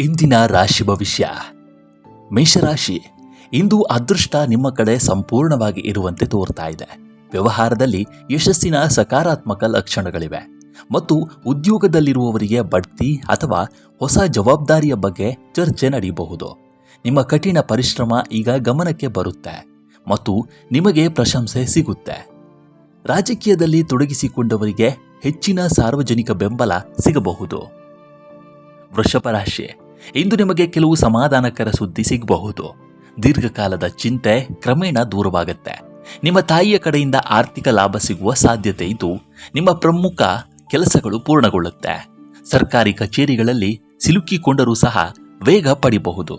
ಇಂದಿನ ರಾಶಿ ಭವಿಷ್ಯ. ಮೇಷರಾಶಿ, ಇಂದು ಅದೃಷ್ಟ ನಿಮ್ಮ ಕಡೆ ಸಂಪೂರ್ಣವಾಗಿ ಇರುವಂತೆ ತೋರ್ತಾ ಇದೆ. ವ್ಯವಹಾರದಲ್ಲಿ ಯಶಸ್ಸಿನ ಸಕಾರಾತ್ಮಕ ಲಕ್ಷಣಗಳಿವೆ ಮತ್ತು ಉದ್ಯೋಗದಲ್ಲಿರುವವರಿಗೆ ಬಡ್ತಿ ಅಥವಾ ಹೊಸ ಜವಾಬ್ದಾರಿಯ ಬಗ್ಗೆ ಚರ್ಚೆ ನಡೆಯಬಹುದು. ನಿಮ್ಮ ಕಠಿಣ ಪರಿಶ್ರಮ ಈಗ ಗಮನಕ್ಕೆ ಬರುತ್ತೆ ಮತ್ತು ನಿಮಗೆ ಪ್ರಶಂಸೆ ಸಿಗುತ್ತೆ. ರಾಜಕೀಯದಲ್ಲಿ ತೊಡಗಿಸಿಕೊಂಡವರಿಗೆ ಹೆಚ್ಚಿನ ಸಾರ್ವಜನಿಕ ಬೆಂಬಲ ಸಿಗಬಹುದು. ವೃಷಭ ರಾಶಿ, ಇಂದು ನಿಮಗೆ ಕೆಲವು ಸಮಾಧಾನಕರ ಸುದ್ದಿ ಸಿಗಬಹುದು. ದೀರ್ಘಕಾಲದ ಚಿಂತೆ ಕ್ರಮೇಣ ದೂರವಾಗುತ್ತೆ. ನಿಮ್ಮ ತಾಯಿಯ ಕಡೆಯಿಂದ ಆರ್ಥಿಕ ಲಾಭ ಸಿಗುವ ಸಾಧ್ಯತೆ ಇದ್ದು ನಿಮ್ಮ ಪ್ರಮುಖ ಕೆಲಸಗಳು ಪೂರ್ಣಗೊಳ್ಳುತ್ತೆ. ಸರ್ಕಾರಿ ಕಚೇರಿಗಳಲ್ಲಿ ಸಿಲುಕಿಕೊಂಡರೂ ಸಹ ವೇಗ ಪಡೆಯಬಹುದು.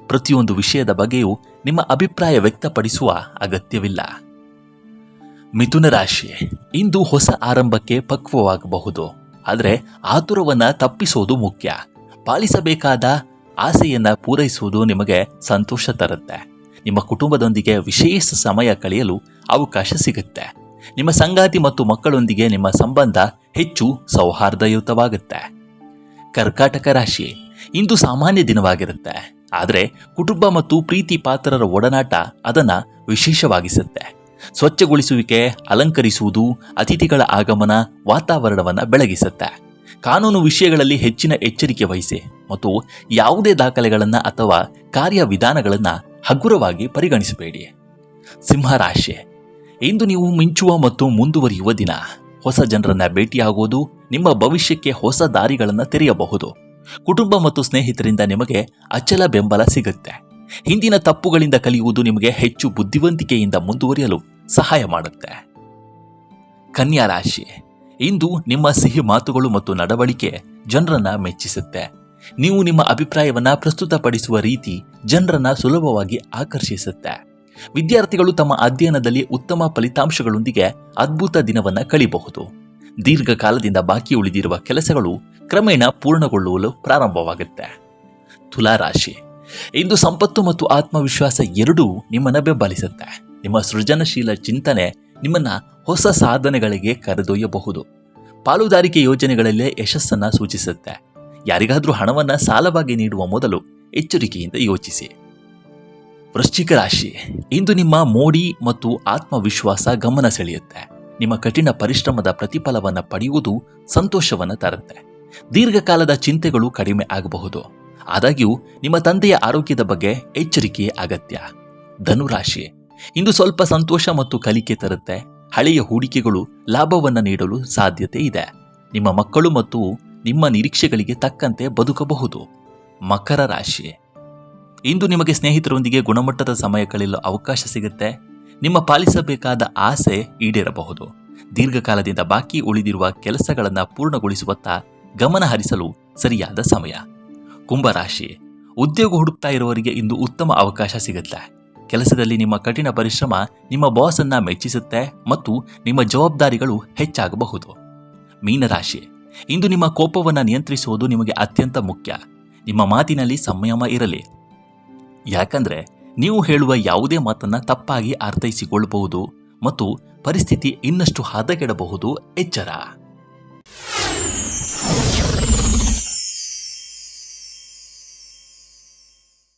ಪ್ರತಿಯೊಂದು ವಿಷಯದ ಬಗ್ಗೆಯೂ ನಿಮ್ಮ ಅಭಿಪ್ರಾಯ ವ್ಯಕ್ತಪಡಿಸುವ ಅಗತ್ಯವಿಲ್ಲ. ಮಿಥುನ ರಾಶಿ, ಇಂದು ಹೊಸ ಆರಂಭಕ್ಕೆ ಪಕ್ವವಾಗಬಹುದು. ಆದರೆ ಆತುರವನ್ನು ತಪ್ಪಿಸೋದು ಮುಖ್ಯ. ಪಾಲಿಸಬೇಕಾದ ಆಸೆಯನ್ನ ಪೂರೈಸುವುದು ನಿಮಗೆ ಸಂತೋಷ ತರುತ್ತೆ. ನಿಮ್ಮ ಕುಟುಂಬದೊಂದಿಗೆ ವಿಶೇಷ ಸಮಯ ಕಳೆಯಲು ಅವಕಾಶ ಸಿಗುತ್ತೆ. ನಿಮ್ಮ ಸಂಗಾತಿ ಮತ್ತು ಮಕ್ಕಳೊಂದಿಗೆ ನಿಮ್ಮ ಸಂಬಂಧ ಹೆಚ್ಚು ಸೌಹಾರ್ದಯುತವಾಗುತ್ತೆ. ಕರ್ಕಾಟಕ ರಾಶಿ, ಇಂದು ಸಾಮಾನ್ಯ ದಿನವಾಗಿರುತ್ತೆ. ಆದರೆ ಕುಟುಂಬ ಮತ್ತು ಪ್ರೀತಿ ಪಾತ್ರರ ಒಡನಾಟ ಅದನ್ನು ವಿಶೇಷವಾಗಿಸುತ್ತೆ. ಸ್ವಚ್ಛಗೊಳಿಸುವಿಕೆ, ಅಲಂಕರಿಸುವುದು, ಅತಿಥಿಗಳ ಆಗಮನ ವಾತಾವರಣವನ್ನು ಬೆಳಗಿಸುತ್ತೆ. ಕಾನೂನು ವಿಷಯಗಳಲ್ಲಿ ಹೆಚ್ಚಿನ ಎಚ್ಚರಿಕೆ ವಹಿಸಿ ಮತ್ತು ಯಾವುದೇ ದಾಖಲೆಗಳನ್ನು ಅಥವಾ ಕಾರ್ಯವಿಧಾನಗಳನ್ನು ಹಗುರವಾಗಿ ಪರಿಗಣಿಸಬೇಡಿ. ಸಿಂಹರಾಶಿ, ಇಂದು ನೀವು ಮಿಂಚುವ ಮತ್ತು ಮುಂದುವರಿಯುವ ದಿನ. ಹೊಸ ಜನರನ್ನ ಭೇಟಿಯಾಗುವುದು ನಿಮ್ಮ ಭವಿಷ್ಯಕ್ಕೆ ಹೊಸ ದಾರಿಗಳನ್ನು ತೆರೆಯಬಹುದು. ಕುಟುಂಬ ಮತ್ತು ಸ್ನೇಹಿತರಿಂದ ನಿಮಗೆ ಅಚಲ ಬೆಂಬಲ ಸಿಗುತ್ತೆ. ಹಿಂದಿನ ತಪ್ಪುಗಳಿಂದ ಕಲಿಯುವುದು ನಿಮಗೆ ಹೆಚ್ಚು ಬುದ್ಧಿವಂತಿಕೆಯಿಂದ ಮುಂದುವರಿಯಲು ಸಹಾಯ ಮಾಡುತ್ತೆ. ಕನ್ಯಾ ರಾಶಿ, ಇಂದು ನಿಮ್ಮ ಸಿಹಿ ಮಾತುಗಳು ಮತ್ತು ನಡವಳಿಕೆ ಜನರನ್ನ ಮೆಚ್ಚಿಸುತ್ತೆ. ನೀವು ನಿಮ್ಮ ಅಭಿಪ್ರಾಯವನ್ನ ಪ್ರಸ್ತುತಪಡಿಸುವ ರೀತಿ ಜನರನ್ನ ಸುಲಭವಾಗಿ ಆಕರ್ಷಿಸುತ್ತೆ. ವಿದ್ಯಾರ್ಥಿಗಳು ತಮ್ಮ ಅಧ್ಯಯನದಲ್ಲಿ ಉತ್ತಮ ಫಲಿತಾಂಶಗಳೊಂದಿಗೆ ಅದ್ಭುತ ದಿನವನ್ನ ಕಳೆಯಬಹುದು. ದೀರ್ಘಕಾಲದಿಂದ ಬಾಕಿ ಉಳಿದಿರುವ ಕೆಲಸಗಳು ಕ್ರಮೇಣ ಪೂರ್ಣಗೊಳ್ಳುವಲು ಪ್ರಾರಂಭವಾಗುತ್ತೆ. ತುಲಾ ರಾಶಿ, ಇಂದು ಸಂಪತ್ತು ಮತ್ತು ಆತ್ಮವಿಶ್ವಾಸ ಎರಡೂ ನಿಮ್ಮನ್ನು ಬೆಂಬಲಿಸುತ್ತೆ. ನಿಮ್ಮ ಸೃಜನಶೀಲ ಚಿಂತನೆ ನಿಮ್ಮನ್ನ ಹೊಸ ಸಾಧನೆಗಳಿಗೆ ಕರೆದೊಯ್ಯಬಹುದು. ಪಾಲುದಾರಿಕೆ ಯೋಜನೆಗಳಲ್ಲೇ ಯಶಸ್ಸನ್ನು ಸೂಚಿಸುತ್ತೆ. ಯಾರಿಗಾದ್ರೂ ಹಣವನ್ನು ಸಾಲವಾಗಿ ನೀಡುವ ಮೊದಲು ಎಚ್ಚರಿಕೆಯಿಂದ ಯೋಚಿಸಿ. ವೃಶ್ಚಿಕ ರಾಶಿ, ಇಂದು ನಿಮ್ಮ ಮೋಡಿ ಮತ್ತು ಆತ್ಮವಿಶ್ವಾಸ ಗಮನ ಸೆಳೆಯುತ್ತೆ. ನಿಮ್ಮ ಕಠಿಣ ಪರಿಶ್ರಮದ ಪ್ರತಿಫಲವನ್ನು ಪಡೆಯುವುದು ಸಂತೋಷವನ್ನು ತರುತ್ತೆ. ದೀರ್ಘಕಾಲದ ಚಿಂತೆಗಳು ಕಡಿಮೆ ಆಗಬಹುದು. ಆದಾಗ್ಯೂ ನಿಮ್ಮ ತಂದೆಯ ಆರೋಗ್ಯದ ಬಗ್ಗೆ ಎಚ್ಚರಿಕೆ ಅಗತ್ಯ. ಧನುರಾಶಿ, ಇಂದು ಸ್ವಲ್ಪ ಸಂತೋಷ ಮತ್ತು ಕಲಿಕೆ ತರುತ್ತೆ. ಹಳೆಯ ಹೂಡಿಕೆಗಳು ಲಾಭವನ್ನು ನೀಡಲು ಸಾಧ್ಯತೆ ಇದೆ. ನಿಮ್ಮ ಮಕ್ಕಳು ಮತ್ತು ನಿಮ್ಮ ನಿರೀಕ್ಷೆಗಳಿಗೆ ತಕ್ಕಂತೆ ಬದುಕಬಹುದು. ಮಕರ ರಾಶಿ, ಇಂದು ನಿಮಗೆ ಸ್ನೇಹಿತರೊಂದಿಗೆ ಗುಣಮಟ್ಟದ ಸಮಯ ಕಳೆಯಲು ಅವಕಾಶ ಸಿಗುತ್ತೆ. ನಿಮ್ಮ ಪಾಲಿಸಬೇಕಾದ ಆಸೆ ಈಡೇರಬಹುದು. ದೀರ್ಘಕಾಲದಿಂದ ಬಾಕಿ ಉಳಿದಿರುವ ಕೆಲಸಗಳನ್ನು ಪೂರ್ಣಗೊಳಿಸುವತ್ತ ಗಮನ ಹರಿಸಲು ಸರಿಯಾದ ಸಮಯ. ಕುಂಭರಾಶಿ, ಉದ್ಯೋಗ ಹುಡುಕ್ತಾ ಇರುವವರಿಗೆ ಇಂದು ಉತ್ತಮ ಅವಕಾಶ ಸಿಗುತ್ತೆ. ಕೆಲಸದಲ್ಲಿ ನಿಮ್ಮ ಕಠಿಣ ಪರಿಶ್ರಮ ನಿಮ್ಮ ಬಾಸನ್ನ ಮೆಚ್ಚಿಸುತ್ತೆ ಮತ್ತು ನಿಮ್ಮ ಜವಾಬ್ದಾರಿಗಳು ಹೆಚ್ಚಾಗಬಹುದು. ಮೀನರಾಶಿ, ಇಂದು ನಿಮ್ಮ ಕೋಪವನ್ನು ನಿಯಂತ್ರಿಸುವುದು ನಿಮಗೆ ಅತ್ಯಂತ ಮುಖ್ಯ. ನಿಮ್ಮ ಮಾತಿನಲ್ಲಿ ಸಂಯಮ ಇರಲಿ. ಯಾಕಂದ್ರೆ ನೀವು ಹೇಳುವ ಯಾವುದೇ ಮಾತನ್ನ ತಪ್ಪಾಗಿ ಅರ್ಥೈಸಿಕೊಳ್ಳಬಹುದು ಮತ್ತು ಪರಿಸ್ಥಿತಿ ಇನ್ನಷ್ಟು ಹದಗೆಡಬಹುದು. ಎಚ್ಚರ.